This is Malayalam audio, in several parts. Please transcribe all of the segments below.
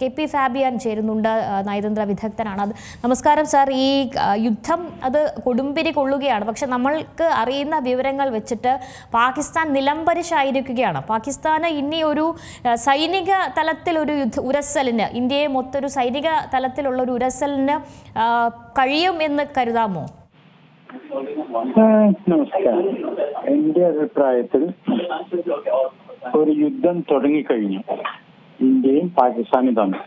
KP ഫാബിയൻ ചേരുന്നുണ്ട്, നയതന്ത്ര വിദഗ്ധനാണ്. നമസ്കാരം സാർ. ഈ യുദ്ധം അത് കൊടുമ്പിരി കൊള്ളുകയാണ്. പക്ഷെ നമ്മൾക്ക് അറിയുന്ന വിവരങ്ങൾ വെച്ചിട്ട് പാകിസ്ഥാൻ നിലംപരിശായിരിക്കുകയാണ്. പാകിസ്ഥാന് ഇനി ഒരു സൈനിക തലത്തിലൊരു ഉരസലിന്, ഇന്ത്യയെ മൊത്തൊരു സൈനിക തലത്തിലുള്ള ഒരു ഉരസലിന് കഴിയും എന്ന് കരുതാമോ? നമസ്കാരം. എന്റെ അഭിപ്രായത്തിൽ ഒരു യുദ്ധം തുടങ്ങിക്കഴിഞ്ഞു ഇന്ത്യയും പാകിസ്ഥാനും തമ്മിൽ.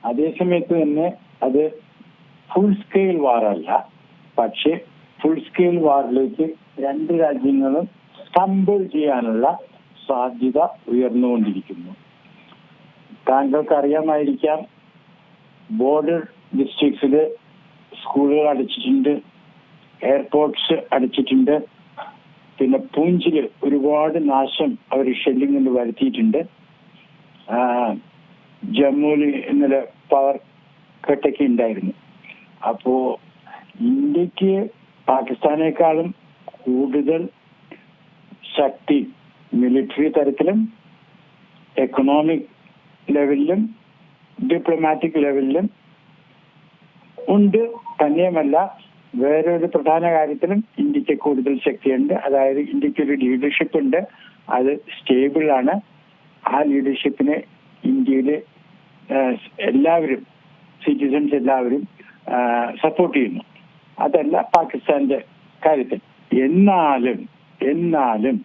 അതേസമയത്ത് തന്നെ അത് ഫുൾ സ്കെയിൽ വാറല്ല, പക്ഷെ ഫുൾ സ്കെയിൽ വാറിലേക്ക് രണ്ട് രാജ്യങ്ങളും സ്റ്റംബിൾ ചെയ്യാനുള്ള സാധ്യത ഉയർന്നുകൊണ്ടിരിക്കുന്നു. താങ്കൾക്ക് അറിയാമായിരിക്കാം, ബോർഡർ ഡിസ്ട്രിക്ട്സില് സ്കൂളുകൾ അടച്ചിട്ടുണ്ട്, എയർപോർട്ട്സ് അടച്ചിട്ടുണ്ട്, പിന്നെ പൂഞ്ചില് ഒരുപാട് നാശം അവർ ഷെല്ലിംഗ് കൊണ്ട് വരുത്തിയിട്ടുണ്ട്. ജമ്മുവിൽ ഇന്നലെ പവർ കട്ടൊക്കെ ഉണ്ടായിരുന്നു. അപ്പോ ഇന്ത്യക്ക് പാകിസ്ഥാനേക്കാളും കൂടുതൽ ശക്തി മിലിറ്ററി തരത്തിലും എക്കണോമിക് ലെവലിലും ഡിപ്ലോമാറ്റിക് ലെവലിലും ഉണ്ട്. തന്നെയുമല്ല, വേറൊരു പ്രധാന കാര്യത്തിലും ഇന്ത്യക്ക് കൂടുതൽ ശക്തിയുണ്ട്. അതായത് ഇന്ത്യക്ക് ഒരു ലീഡർഷിപ്പ് ഉണ്ട്, അത് സ്റ്റേബിൾ ആണ്. ആ ലീഡർഷിപ്പിനെ ഇന്ത്യയിലെ എല്ലാവരും, സിറ്റിസൺസ് എല്ലാവരും സപ്പോർട്ട് ചെയ്യുന്നു. അതല്ല പാകിസ്ഥാന്റെ കാര്യത്തിൽ. എന്നാലും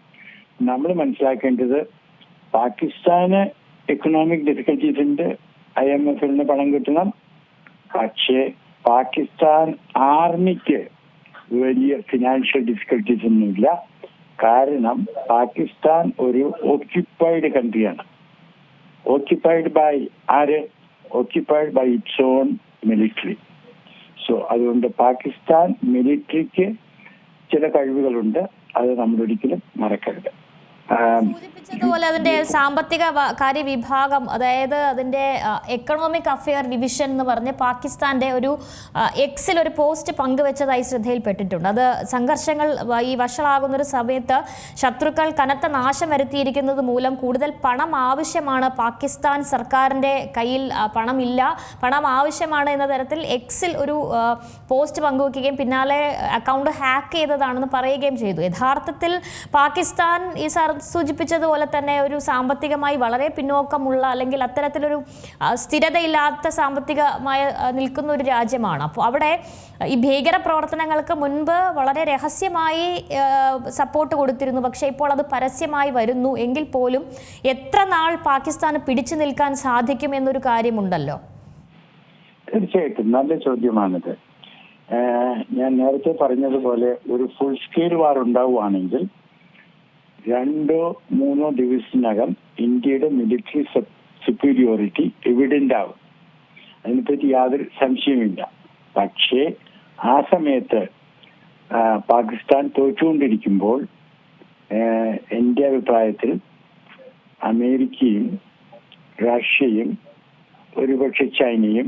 നമ്മൾ മനസ്സിലാക്കേണ്ടത്, പാകിസ്ഥാന് എക്കണോമിക് ഡിഫിക്കൽറ്റീസ് ഉണ്ട്. IMF-ൽ നിന്ന് പണം കിട്ടണം. പക്ഷേ പാകിസ്ഥാൻ ആർമിക്ക് വലിയ ഫിനാൻഷ്യൽ ഡിഫിക്കൽറ്റീസ് ഒന്നുമില്ല. കാരണം പാകിസ്ഥാൻ ഒരു ഓക്യുപ്പൈഡ് കൺട്രിയാണ്. ഓക്യുപ്പൈഡ് ബൈ ആര്? Occupied by it's own military. So അതുകൊണ്ട് പാകിസ്ഥാൻ മിലിറ്ററിക്ക് ചില കഴിവുകളുണ്ട്, അത് നമ്മൾ ഒരിക്കലും മറക്കരുത്. സൂചിപ്പിച്ചതുപോലെ അതിന്റെ സാമ്പത്തിക കാര്യ വിഭാഗം, അതായത് അതിന്റെ എക്കണോമിക് അഫെയർ ഡിവിഷൻ എന്ന് പറഞ്ഞ് പാകിസ്ഥാന്റെ ഒരു എക്സിൽ ഒരു പോസ്റ്റ് പങ്കുവെച്ചതായി ശ്രദ്ധയിൽപ്പെട്ടിട്ടുണ്ട്. അത് സംഘർഷങ്ങൾ ഈ വഷളാകുന്ന ഒരു സമയത്ത് ശത്രുക്കൾ കനത്ത നാശം വരുത്തിയിരിക്കുന്നത് മൂലം കൂടുതൽ പണം ആവശ്യമാണ്, പാകിസ്ഥാൻ സർക്കാരിന്റെ കയ്യിൽ പണം ആവശ്യമാണ് എന്ന തരത്തിൽ എക്സിൽ ഒരു പോസ്റ്റ് പങ്കുവെക്കുകയും പിന്നാലെ അക്കൗണ്ട് ഹാക്ക് ചെയ്തതാണെന്ന് പറയുകയും ചെയ്തു. യഥാർത്ഥത്തിൽ പാകിസ്ഥാൻ ഈ സൂചിപ്പിച്ചതുപോലെ തന്നെ ഒരു സാമ്പത്തികമായി വളരെ പിന്നോക്കമുള്ള, അല്ലെങ്കിൽ അത്തരത്തിലൊരു സ്ഥിരതയില്ലാത്ത സാമ്പത്തികമായി നിൽക്കുന്ന ഒരു രാജ്യമാണ്. അപ്പോൾ അവിടെ ഈ ഭീകര പ്രവർത്തനങ്ങൾക്ക് മുൻപ് വളരെ രഹസ്യമായി സപ്പോർട്ട് കൊടുത്തിരുന്നു. പക്ഷേ ഇപ്പോൾ അത് പരസ്യമായി വരുന്നു. എങ്കിൽ പോലും എത്ര നാൾ പാകിസ്ഥാന് പിടിച്ചു നിൽക്കാൻ സാധിക്കും എന്നൊരു കാര്യമുണ്ടല്ലോ. തീർച്ചയായിട്ടും നല്ല ചോദ്യമാണിത്. ഞാൻ നേരത്തെ പറഞ്ഞതുപോലെ ഒരു ഫുൾ സ്കെയിൽ വാർ ഉണ്ടാവുകയാണെങ്കിൽ 2-3 ദിവസത്തിനകം ഇന്ത്യയുടെ മിലിറ്ററി സുപ്പീരിയോറിറ്റി എവിഡന്റ് ആവും. അതിനെപ്പറ്റി യാതൊരു സംശയമില്ല. പക്ഷേ ആ സമയത്ത് പാകിസ്ഥാൻ തോറ്റുകൊണ്ടിരിക്കുമ്പോൾ എൻ്റെ അഭിപ്രായത്തിൽ അമേരിക്കയും റഷ്യയും ഒരുപക്ഷെ ചൈനയും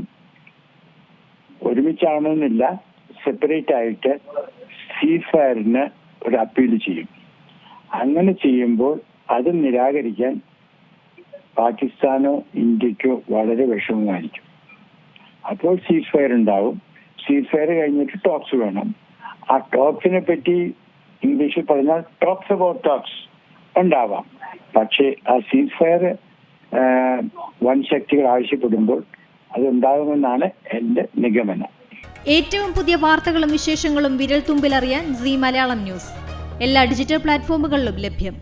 ഒരുമിച്ചാവണമെന്നില്ല, സെപ്പറേറ്റ് ആയിട്ട് സീസ് ഫയറിന് ഒരു അപ്പീൽ ചെയ്യും. അങ്ങനെ ചെയ്യുമ്പോൾ അത് നിരാകരിക്കാൻ പാകിസ്ഥാനോ ഇന്ത്യക്കോ വളരെ വിഷമമായിരിക്കും. അപ്പോൾ സീസ് ഫയർ ഉണ്ടാവും. സീസ് ഫയർ കഴിഞ്ഞിട്ട് ടോക്സ് വേണം. ആ ടോക്സിനെ പറ്റി ഇംഗ്ലീഷിൽ പറഞ്ഞാൽ ടോക്സ് അബൌട്ട് ടോക്സ് ഉണ്ടാവാം. പക്ഷേ ആ സീസ് ഫയർ വൻ ശക്തികൾ ആവശ്യപ്പെടുമ്പോൾ അതുണ്ടാകുമെന്നാണ് എൻ്റെ നിഗമനം. ഏറ്റവും പുതിയ വാർത്തകളും വിശേഷങ്ങളും വിരൽ തുമ്പിലറിയാൻ സീ മലയാളം ന്യൂസ് എല്ലാ ഡിജിറ്റൽ പ്ലാറ്റ്ഫോമുകളിലും ലഭ്യം.